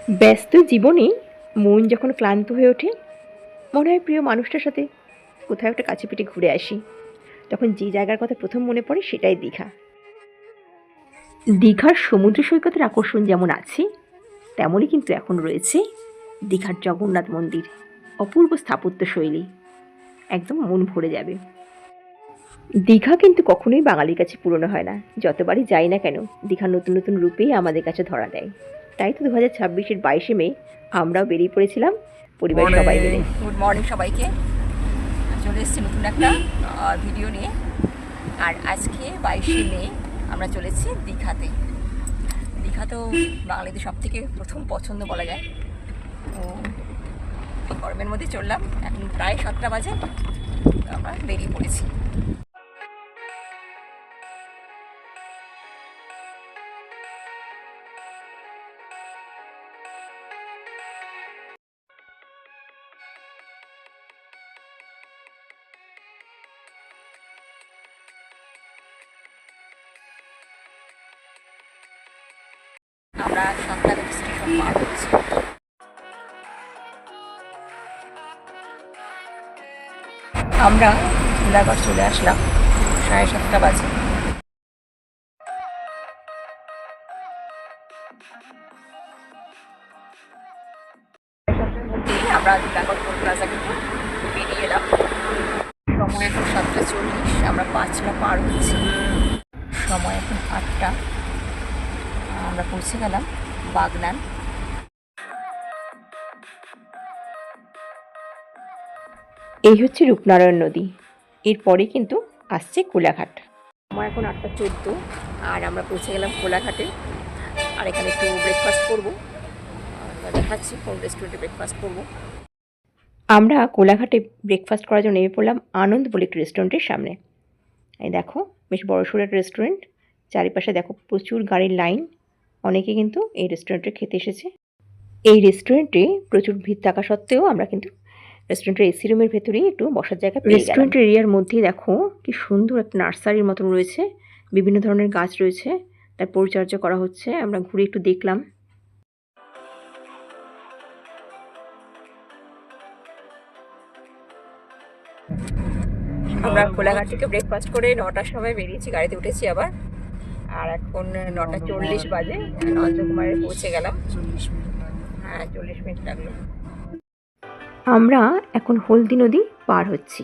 ব্যস্ত জীবনে মন যখন ক্লান্ত হয়ে ওঠে, মনে হয় প্রিয় মানুষটার সাথে কোথাও একটা কাছে পিঠে ঘুরে আসি। তখন যে জায়গার কথা প্রথম মনে পড়ে সেটাই দীঘা। দীঘার সমুদ্র সৈকতের আকর্ষণ যেমন আছে, তেমনই কিন্তু এখন রয়েছে দীঘার জগন্নাথ মন্দির। অপূর্ব স্থাপত্য শৈলী, একদম মন ভরে যাবে। দীঘা কিন্তু কখনোই বাঙালির কাছে পুরনো হয় না। যতবারই যাই না কেন, দীঘার নতুন নতুন রূপেই আমাদের কাছে ধরা দেয়। তাই তো 2026-এর 22শে মে আমরাও বেরিয়ে পড়েছিলাম পরিবার সবাই মিলে। গুড মর্নিং সবাইকে। চলে এসেছি নতুন একটা ভিডিও নিয়ে। আর আজকে 22শে মে আমরা চলেছি দীঘাতে। দীঘা তো বাঙালিদের সব থেকে প্রথম পছন্দ বলা যায়। তো গরমের মধ্যে চললাম, এখন প্রায় 7টা বাজে, আমরা বেরিয়ে পড়েছি। আমরা 7টা স্টেশন পার হচ্ছি। আমরা ধুলাগড় চলে আসলাম 7:30 বাজে। আমরা ধুলাগড় টোল প্লাজা কিন্তু বেরিয়ে এলাম। সময় এখন 7:40, আমরা 5টা পার হচ্ছি। সময় এখন 8টা। আমরা পৌঁছে গেলাম বাগনান। এই হচ্ছে রূপনারায়ণ নদী। এরপরে কিন্তু আসছে কোলাঘাট। আমার এখন 8টা 14, আর আমরা পৌঁছে গেলাম কোলাঘাটে। আর এখানে একটু ব্রেকফাস্ট করবো, দেখাচ্ছি কোন রেস্টুরেন্টে ব্রেকফাস্ট করবো। আমরা কোলাঘাটে ব্রেকফাস্ট করার জন্য নেমে পড়লাম আনন্দ বলে একটি রেস্টুরেন্টের সামনে। এই দেখো, বেশ বড়সড় একটা রেস্টুরেন্ট। চারিপাশে দেখো প্রচুর গাড়ির লাইন। অনেকে কিন্তু এই রেস্টুরেন্টে খেতে এসেছে। এই রেস্টুরেন্টে প্রচুর ভিড় থাকা সত্ত্বেও আমরা কিন্তু রেস্টুরেন্টের এসি রুমের ভেতরেই একটু বসার জায়গা পেয়ে গেলাম। রেস্টুরেন্টের এরিয়ার মধ্যেই দেখো কি সুন্দর একটা নার্সারির মতন রয়েছে, বিভিন্ন ধরনের গাছ রয়েছে, তার পরিচর্যা করা হচ্ছে। আমরা ঘুরে একটু দেখলাম। আমরা কোলাঘাট থেকে ব্রেকফাস্ট করে 9টার সময় বেরিয়েছি, গাড়িতে উঠেছি আবার। আর এখন 9:40 বাজে, নন্দকুমারে পৌঁছে গেলাম। হ্যাঁ, 40 মিনিট লাগলো। আমরা এখন হলদি নদী পার হচ্ছি।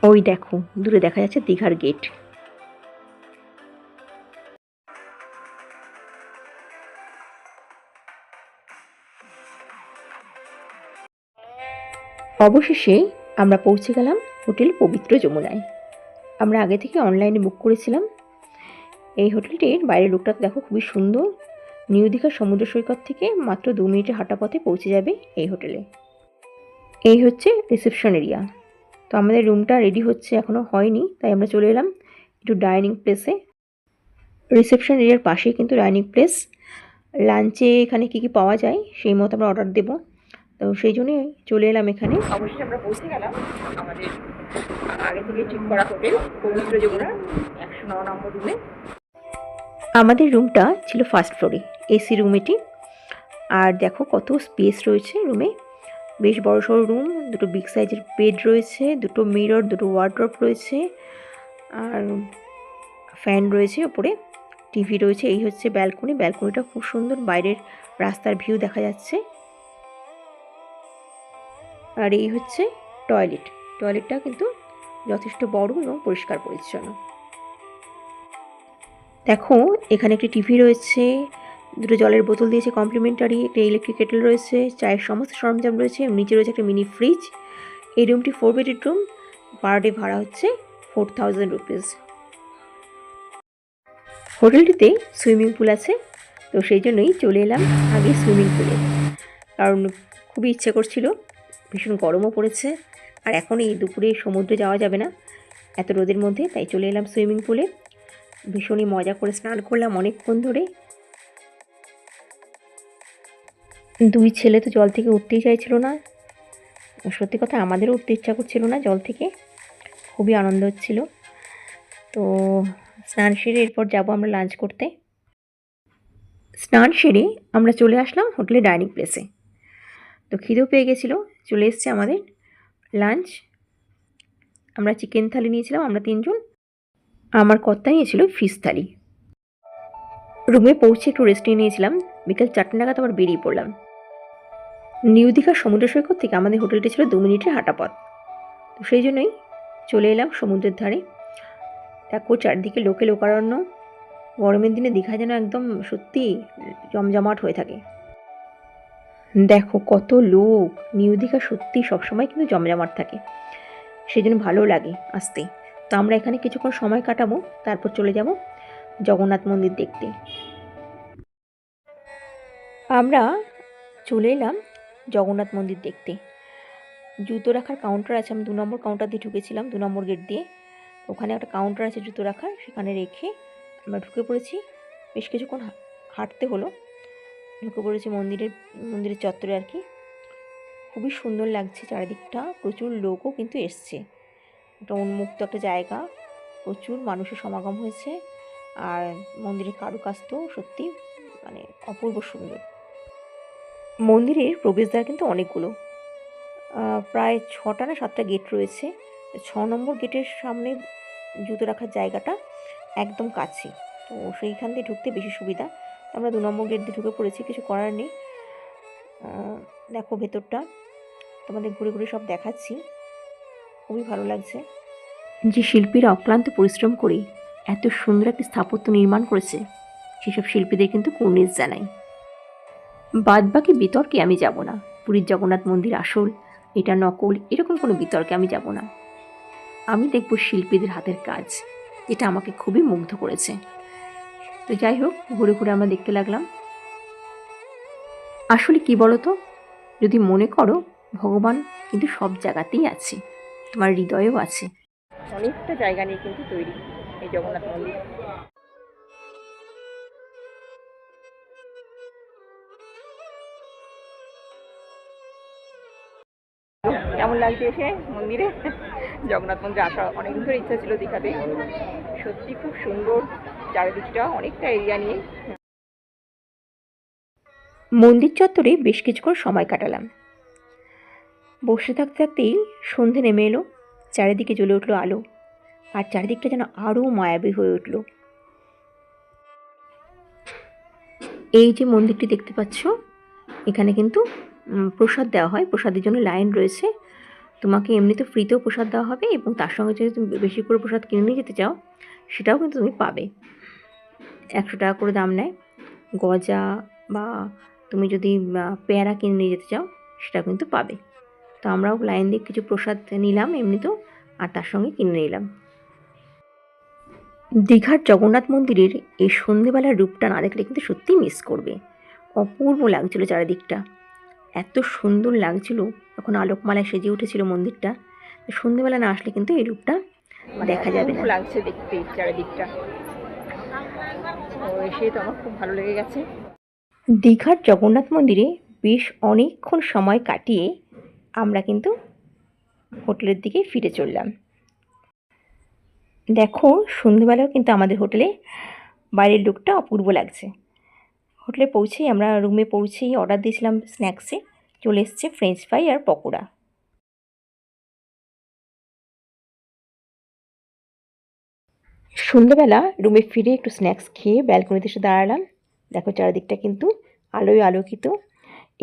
ওই দেখো, দূরে দেখা যাচ্ছে দীঘার গেট। অবশেষে আমরা পৌঁছে গেলাম হোটেল পবিত্র যমুনায়। আমরা আগে থেকে অনলাইনে বুক করেছিলাম। এই হোটেলটির বাইরের লুকটা দেখো, খুবই সুন্দর। নিউ দীঘার সমুদ্র সৈকত থেকে মাত্র 2 মিনিটের হাঁটা পথে পৌঁছে যাবে এই হোটেলে। এই হচ্ছে রিসেপশন এরিয়া। তো আমাদের রুমটা রেডি হচ্ছে, এখনও হয়নি, তাই আমরা চলে এলাম একটু ডাইনিং প্লেসে। রিসেপশন এরিয়ার পাশেই কিন্তু ডাইনিং প্লেস। লাঞ্চে এখানে কী কী পাওয়া যায় সেই মতো আমরা অর্ডার দেবো, তো সেই জন্যই চলে এলাম এখানে। অবশেষে আমরা পৌঁছে গেলাম আমাদের আগে থেকে ঠিক করা হোটেল পবিত্র যমুনা 109 নম্বর রুমে। আমাদের রুমটা ছিল ফার্স্ট ফ্লোরে, এসি রুম এটি। আর দেখো কত স্পেস রয়েছে রুমে, বেশ বড়সড় রুম। দুটো বিগ সাইজের বেড রয়েছে, দুটো মিরর, দুটো ওয়ার্ড্রপ রয়েছে, আর ফ্যান রয়েছে ওপরে, টিভি রয়েছে। এই হচ্ছে ব্যালকনি। ব্যালকনিটা খুব সুন্দর, বাইরের রাস্তার ভিউ দেখা যাচ্ছে। আর এই হচ্ছে টয়লেট। টয়লেটটা কিন্তু যথেষ্ট বড় এবং পরিষ্কার পরিচ্ছন্ন। দেখো, এখানে একটি টিভি রয়েছে, দুটো জলের বোতল দিয়েছে কমপ্লিমেন্টারি, একটা ইলেকট্রিক কেটেল রয়েছে, চায়ের সমস্ত সরঞ্জাম রয়েছে, নিচে রয়েছে একটা মিনি ফ্রিজ। এই রুমটি 4 বেডের রুম। পার ডে ভাড়া হচ্ছে 4000 রুপিস। হোটেলটিতে সুইমিং পুল আছে, তো সেই জন্যই চলে এলাম আগে সুইমিং পুলে, কারণ খুবই ইচ্ছে করছিল। ভীষণ গরমও পড়েছে, আর এখন এই দুপুরে সমুদ্রে যাওয়া যাবে না এত রোদের মধ্যে, তাই চলে এলাম সুইমিং পুলে। ভীষণই মজা করে স্নান করলাম অনেকক্ষণ ধরে। দুই ছেলে তো জল থেকে উঠতেই চাইছিল না। সত্যি কথা, আমাদেরও উঠতে ইচ্ছা করছিল না জল থেকে। খুবই আনন্দ হচ্ছিল। তো স্নান সেরে এরপর যাব আমরা লাঞ্চ করতে। স্নান সেরে আমরা চলে আসলাম হোটেলে ডাইনিং প্লেসে। তো খিদেও পেয়ে গেছিলো, চলে এসছে আমাদের লাঞ্চ। আমরা চিকেন থালি নিয়েছিলাম আমরা 3 জন, আমার কর্তা নিয়েছিল ফিশ থালি। রুমে পৌঁছে একটু রেস্ট নিয়েছিলাম, বিকেল 4টে নাগাদ আবার বেরিয়ে পড়লাম। নিউ দীঘার সমুদ্র সৈকত থেকে আমাদের হোটেলটি ছিল 2 মিনিটের হাঁটা পথ। তো সেই জন্যই চলে এলাম সমুদ্রের ধারে। দেখো চারদিকে লোকে লোকারণ্য, গরমের দিনে দীঘা যেন একদম সত্যি জমজমাট হয়ে থাকে। দেখো কত লোক, নিউ দীঘা সত্যি সবসময় কিন্তু জমজমাট থাকে, সেই জন্য ভালো লাগে আসতে। তো আমরা এখানে কিছুক্ষণ সময় কাটাবো, তারপর চলে যাব জগন্নাথ মন্দির দেখতে। আমরা চলে এলাম জগন্নাথ মন্দির দেখতে। জুতো রাখার কাউন্টার আছে, আমি 2 নম্বর কাউন্টার দিয়ে ঢুকেছিলাম, 2 নম্বর গেট দিয়ে। ওখানে একটা কাউন্টার আছে জুতো রাখার, সেখানে রেখে আমরা ঢুকে পড়েছি। বেশ কিছুক্ষণ হাঁটতে হলো, ঢুকে পড়েছি মন্দিরের চত্বরে আর কি। খুবই সুন্দর লাগছে চারিদিকটা, প্রচুর লোকও কিন্তু এসছে। একটা উন্মুক্ত একটা জায়গা, প্রচুর মানুষের সমাগম হয়েছে। আর মন্দিরের কারুকাজ তো সত্যি মানে অপূর্ব সুন্দর। মন্দিরের প্রবেশদ্বার কিন্তু অনেকগুলো, প্রায় 6টা না 7টা গেট রয়েছে। 6 নম্বর গেটের সামনে জুতো রাখার জায়গাটা একদম কাছে, তো সেইখান দিয়ে ঢুকতে বেশি সুবিধা। আমরা 2 নম্বর গেট দিয়ে ঢুকে পড়েছি, কিছু করার নেই। দেখো ভেতরটা তোমাদের ঘুরে ঘুরে সব দেখাচ্ছি, খুবই ভালো লাগছে। যে শিল্পীরা অক্লান্ত পরিশ্রম করে এত সুন্দর একটি স্থাপত্য নির্মাণ করেছে, সেসব শিল্পীদের কিন্তু কুর্নিশ জানাই। বাদ বাকি বিতর্কে আমি যাব না, পুরীর জগন্নাথ মন্দির আসল এটা নকল এরকম কোনো বিতর্কে আমি যাব না। আমি দেখব শিল্পীদের হাতের কাজ, এটা আমাকে খুবই মুগ্ধ করেছে। তো যাই হোক, ঘুরে ঘুরে আমরা দেখতে লাগলাম। আসলে কি বলো তো, যদি মনে করো ভগবান কিন্তু সব জায়গাতেই আছে, তোমার হৃদয়েও আছে। অনেকটা জায়গা নিয়ে কিন্তু তৈরি এই জগন্নাথ মন্দির। কেমন লাগছে এসে মন্দিরে? জগন্নাথ মন্দিরে আসা অনেকদিন ধরে ইচ্ছা ছিল দীঘাতে, সত্যি খুব সুন্দর চারিদিকটা, অনেকটা এরিয়া নিয়ে। মন্দির চত্বরে বেশ কিছুক্ষণ সময় কাটালাম। বসে থাকতে থাকতেই সন্ধে নেমে এলো, চারিদিকে জ্বলে উঠলো আলো, আর চারিদিকটা যেন আরও মায়াবী হয়ে উঠল। এই যে মন্দিরটি দেখতে পাচ্ছ, এখানে কিন্তু প্রসাদ দেওয়া হয়, প্রসাদের জন্য লাইন রয়েছে। তোমাকে এমনিতে ফ্রিতেও প্রসাদ দেওয়া হবে, এবং তার সঙ্গে যদি তুমি বেশি করে প্রসাদ কিনে নিয়ে যেতে চাও সেটাও কিন্তু তুমি পাবে। 100 টাকা করে দাম নেয়। গজা বা তুমি যদি পেয়ারা কিনে নিয়ে যেতে চাও সেটা কিন্তু পাবে। তো আমরাও লাইন দিয়ে কিছু প্রসাদ নিলাম এমনিতেও, আর তার সঙ্গে কিনে নিলাম। দীঘার জগন্নাথ মন্দিরের এই সন্ধেবেলার রূপটা না দেখলে কিন্তু সত্যিই মিস করবে। অপূর্ব লাগছিল চারিদিকটা, এত সুন্দর লাগছিল, তখন আলোকমালায় সেজে উঠেছিল মন্দিরটা। সন্ধেবেলা না আসলে কিন্তু এই রূপটা দেখা যাবে না। লাগছে দেখতে চারিদিকটা, এসে তো আমার খুব ভালো লেগে গেছে। দীঘার জগন্নাথ মন্দিরে বেশ অনেকক্ষণ সময় কাটিয়ে আমরা কিন্তু হোটেলের দিকে ফিরে চললাম। দেখো সন্ধ্যেবেলাও কিন্তু আমাদের হোটেলে বাইরের লুকটা অপূর্ব লাগছে। হোটেলে পৌঁছেই আমরা রুমে পৌঁছেই অর্ডার দিয়েছিলাম স্ন্যাক্সে, চলে এসছে ফ্রেঞ্চ ফ্রাই আর পকোড়া। সন্ধ্যেবেলা রুমে ফিরে একটু স্ন্যাক্স খেয়ে ব্যালকনিতে এসে দাঁড়ালাম। দেখো চারিদিকটা কিন্তু আলোয় আলোকিত।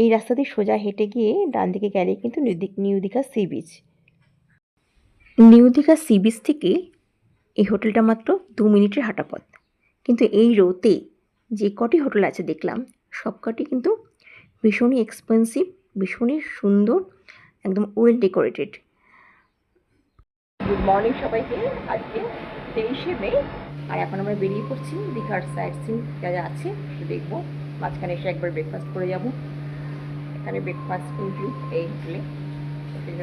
এই রাস্তা দিয়ে সোজা হেঁটে গিয়ে ডান দিকে গেলে কিন্তু new Digha sea beach. New Digha sea beach থেকে এই হোটেলটা মাত্র 2 মিনিটের হাঁটা পথ। কিন্তু এই রোতে যে কটি হোটেল আছে দেখলাম, সব কটি কিন্তু ভীষণই এক্সপেন্সিভ, ভীষণই সুন্দর, একদম ওয়েল ডেকোরেটেড। গুড মর্নিং সবাইকে। আজকে 23শে মে, আর এখন আমরা বেরিয়ে পড়ছি দীঘার সাইট সিন যা যা আছে সেটা দেখবো। মাঝখানে এসে একবার ব্রেকফাস্ট করে যাব, এখানে ব্রেকফাস্ট ইনক্লুড এই হোটেলে।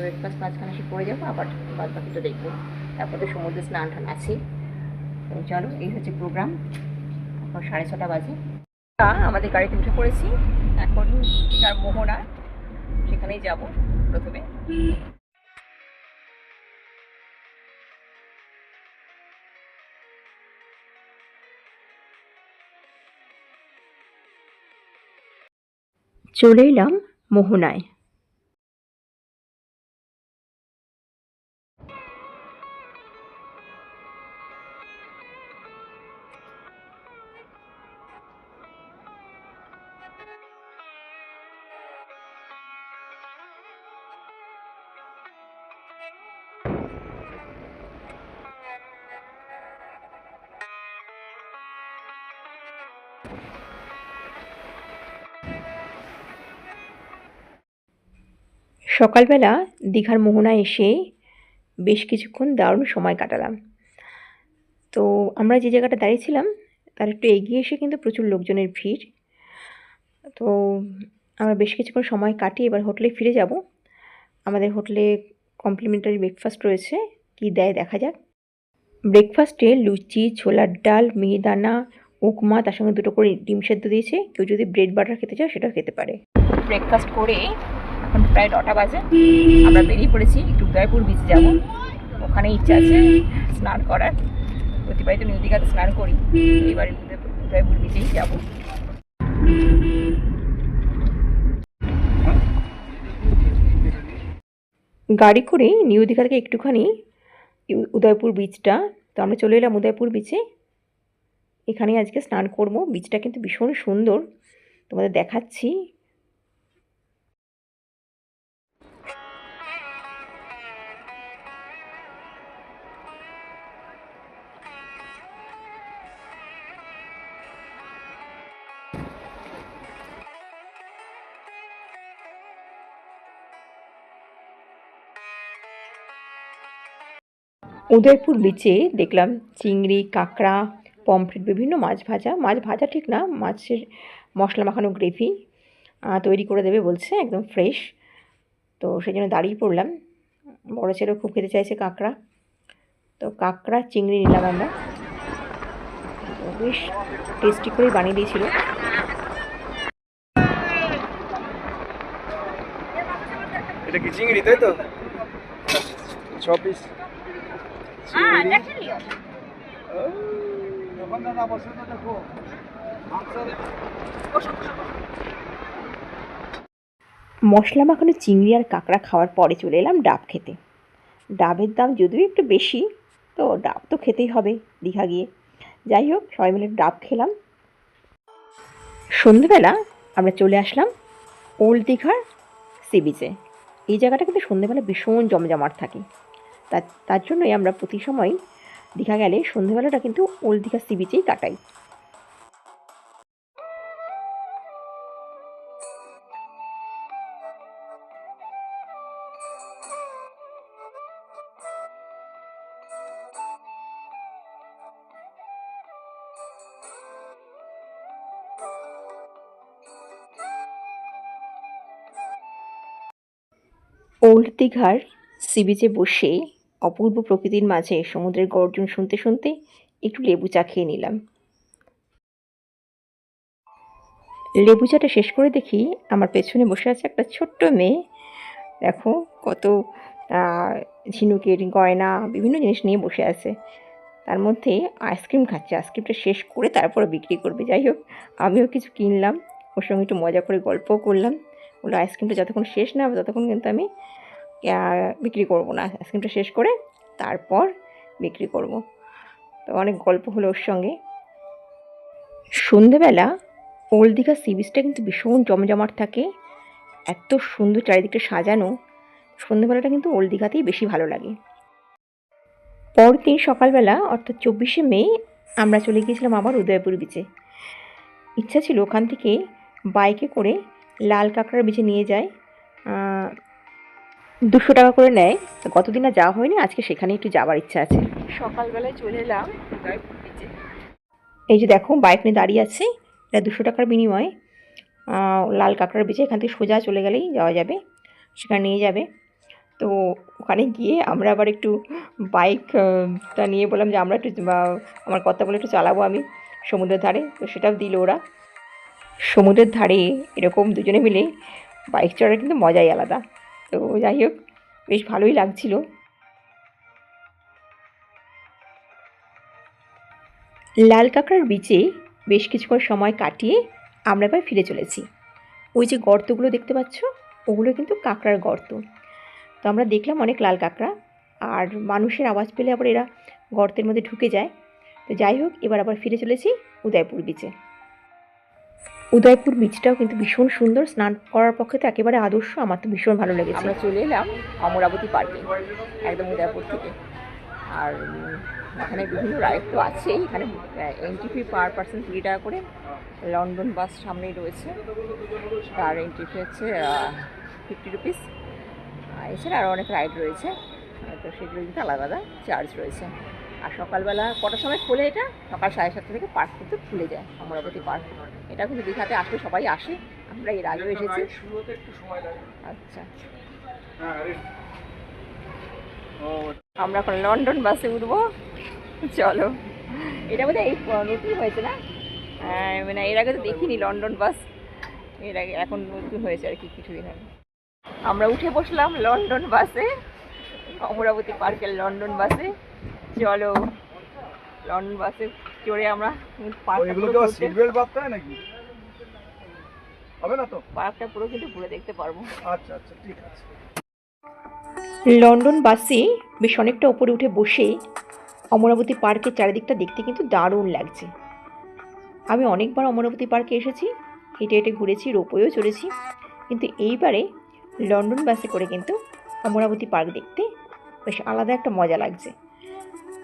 ব্রেকফাস্ট মাঝখানে এসে করে যাবো, আবার বাদ বাকিটা দেখবো। তারপর তো সমুদ্রে স্নান টান আছে। তো চলো, এই হচ্ছে প্রোগ্রাম। এখন 6:30 বাজে, আমাদের গাড়িতে উঠে পড়েছি। এখন দীঘার মোহনা, সেখানেই যাব প্রথমে। চলে এলাম মোহনায়। সকালবেলা দীঘার মোহনায় এসে বেশ কিছুক্ষণ দারুণ সময় কাটালাম। তো আমরা যে জায়গাটা দাঁড়িয়েছিলাম তার একটু এগিয়ে এসে কিন্তু প্রচুর লোকজনের ভিড়। তো আমরা বেশ কিছুক্ষণ সময় কাটিয়ে এবার হোটেলে ফিরে যাব। আমাদের হোটেলে কমপ্লিমেন্টারি ব্রেকফাস্ট রয়েছে, কী দেয় দেখা যাক। ব্রেকফাস্টে লুচি, ছোলার ডাল, মিহিদানা, উপমা, তার সঙ্গে 2টো করে ডিম সেদ্ধ দিয়েছে। কেউ যদি ব্রেড বাটার খেতে চায় সেটাও খেতে পারে। ব্রেকফাস্ট করে এখন প্রায় 9টা বাজে। আমরা বেরিয়ে পড়েছি, একটু উদয়পুর বিচে যাব। ওখানে ইচ্ছা আছে স্নান করার। প্রতিবারই তো নিউ দীঘাতে স্নান করি, এবারে উদয়পুর বিচেই যাব। গাড়ি করে নিউ দীঘা থেকে একটুখানি উদয়পুর বিচটা, তো আমরা চলে এলাম উদয়পুর বিচে। এখানে আজকে স্নান করব। বিচটা কিন্তু ভীষণ সুন্দর, তোমাদের দেখাচ্ছি। উদয়পুর বিচে দেখলাম চিংড়ি, কাঁকড়া, পমফ্রেট, বিভিন্ন মাছ ভাজা। মাছ ভাজা ঠিক না, মাছের মশলা মাখানো গ্রেভি তৈরি করে দেবে বলছে, একদম ফ্রেশ। তো সেই জন্য দাঁড়িয়ে পড়লাম। বড় ছেলেও খুব খেতে চাইছে কাঁকড়া, তো কাঁকড়া চিংড়ি নিলাম আমরা। তো বেশ টেস্টি করেই বানিয়ে দিয়েছিল। এটা কি চিংড়ি, তাই তো? 6 পিস মশলা মাখানো চিংড়ি আর কাঁকড়া খাওয়ার পরে চলে এলাম ডাব খেতে। ডাবের দাম যদিও একটু বেশি, তো ডাব তো খেতেই হবে দীঘা গিয়ে। যাই হোক, সবাই মিলে ডাব খেলাম। সন্ধেবেলা আমরা চলে আসলাম ওল্ড দীঘার সি বিচে। এই জায়গাটা কিন্তু সন্ধেবেলা ভীষণ জমজমাট থাকে। তার জন্যই আমরা প্রতি সময় দীঘা গেলে সন্ধেবেলাটা কিন্তু ওল্ড দীঘা সি বিচেই কাটাই। ওল্ড দীঘার সি বিচে বসে অপূর্ব প্রকৃতির মাঝে সমুদ্রের গর্জন শুনতে শুনতে একটু লেবু চা খেয়ে নিলাম। লেবু চাটা শেষ করে দেখি আমার পেছনে বসে আছে একটা ছোট্ট মেয়ে। দেখো কত ঝিনুকের গয়না, বিভিন্ন জিনিস নিয়ে বসে আছে। তার মধ্যে আইসক্রিম খাচ্ছে। আইসক্রিমটা শেষ করে তারপরে বিক্রি করবে। যাই হোক, আমিও কিছু কিনলাম, ওর সঙ্গে একটু মজা করে গল্পও করলাম। বললো আইসক্রিমটা যতক্ষণ শেষ না হবে ততক্ষণ কিন্তু আমি বিক্রি করবো না, আইসক্রিমটা শেষ করে তারপর বিক্রি করব। তো অনেক গল্প হলো ওর সঙ্গে। সন্ধেবেলা ওল্ড দীঘা সি বিচটা কিন্তু ভীষণ জমজমাট থাকে, এত সুন্দর চারিদিকটা সাজানো। সন্ধেবেলাটা কিন্তু ওল্ড দীঘাতেই বেশি ভালো লাগে। পরদিন সকালবেলা অর্থাৎ 24শে মে আমরা চলে গিয়েছিলাম আবার উদয়পুর বিচে। ইচ্ছা ছিল ওখান থেকে বাইকে করে লাল কাঁকড়ার বিচে নিয়ে যায়, 200 টাকা করে নেয়। তো গতদিন আর যাওয়া হয়নি, আজকে সেখানে একটু যাওয়ার ইচ্ছা আছে। সকালবেলায় চলে এলাম উদয়পুর বিচে। এই যে দেখো বাইক নিয়ে দাঁড়িয়ে আছে, এটা 200 টাকার বিনিময়ে লাল কাঁকড়ার বিচে। এখান থেকে সোজা চলে গেলেই যাওয়া যাবে, সেখানে নিয়ে যাবে। তো ওখানে গিয়ে আমরা আবার একটু বাইকটা নিয়ে বললাম যে আমরা একটু আমার কথা বলে একটু চালাবো আমি সমুদ্রের ধারে। তো সেটাও দিল ওরা। সমুদ্রের ধারে এরকম দুজনে মিলে বাইক চড়ার কিন্তু মজাই আলাদা। তো যাই হোক, বেশ ভালোই লাগছিল। লাল কাঁকড়ার বিচে বেশ কিছুক্ষণ সময় কাটিয়ে আমরা এবার ফিরে চলেছি। ওই যে গর্তগুলো দেখতে পাচ্ছ, ওগুলো কিন্তু কাঁকড়ার গর্ত। তো আমরা দেখলাম অনেক লাল কাঁকড়া, আর মানুষের আওয়াজ পেলে আবার এরা গর্তের মধ্যে ঢুকে যায়। তো যাই হোক, এবার আবার ফিরে চলেছি উদয়পুর বিচে। উদয়পুর বিচটাও কিন্তু ভীষণ সুন্দর, স্নান করার পক্ষে তো একেবারে আদর্শ। আমার তো ভীষণ ভালো লেগেছে। আমরা চলে এলাম অমরাবতী পার্কে, একদম উদয়পুর থেকে। আর এখানে বিভিন্ন রাইড তো আছেই। এখানে এন্ট্রি ফি পার পার্সন 20 টাকা করে। লন্ডন বাস সামনেই রয়েছে, তার এন্ট্রি ফি হচ্ছে 50 রুপিস। এছাড়া আরও অনেক রাইড রয়েছে, তো সেগুলো কিন্তু আলাদা আলাদা চার্জ রয়েছে। আর সকালবেলা কটার সময় খোলে? এটা সকাল 7:30 থেকে পার্ক কিন্তু খুলে যায়, অমরাবতী পার্ক। এটা কিন্তু দীঘাতে আসলে সবাই আসে, আমরা এর আগেও এসেছি। আচ্ছা, আমরা এখন লন্ডন বাসে উঠবো, চলো। এটা বোধহয় এই নতুন হয়েছে না? মানে এর আগে তো দেখিনি লন্ডন বাস, এর আগে এখন নতুন হয়েছে আর কি, কিছুদিন আগে। আমরা উঠে বসলাম লন্ডন বাসে, অমরাবতী পার্কের লন্ডন বাসে। চলো লন্ডন বাসে চড়ে আমরা পার্কটা পুরো কিন্তু ঘুরে দেখতে পারবো। আচ্ছা আচ্ছা, ঠিক আছে। লন্ডন বাসে বেশ অনেকটা উপরে উঠে বসে অমরাবতী পার্কের চারিদিকটা দেখতে কিন্তু দারুণ লাগছে। আমি অনেকবার অমরাবতী পার্কে এসেছি, হেঁটে হেঁটে ঘুরেছি, রোপওয়েও চড়েছি, কিন্তু এইবারে লন্ডন বাসে করে কিন্তু অমরাবতী পার্ক দেখতে বেশ আলাদা একটা মজা লাগছে।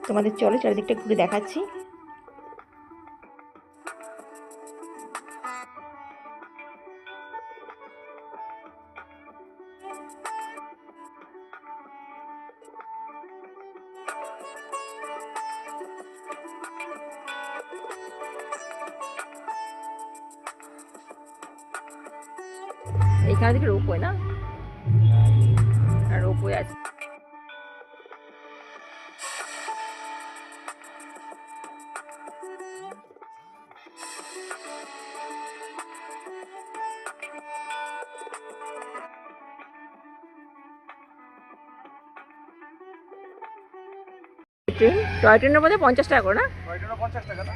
তোমাদের চলো চারিদিকটা ঘুরে দেখাচ্ছি। এখানে থেকে রোপওয়ে না, রোপওয়ে আছে। ট্রেন, টয় ট্রেনের মধ্যে 50 টাকা করে না? 50 টাকা না?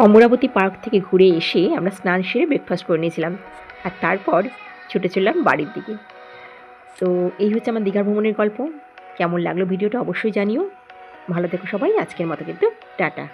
অমরাবতী পার্ক থেকে ঘুরে এসে আমরা স্নান সেরে ব্রেকফাস্ট করে নিয়েছিলাম, আর তারপর ছুটে চললাম বাড়ির দিকে। তো এই হচ্ছে আমার দীঘার ভ্রমণের গল্প। কেমন লাগলো ভিডিওটা অবশ্যই জানিও। ভালো থেকো সবাই, আজকের মতো কিন্তু টাটা।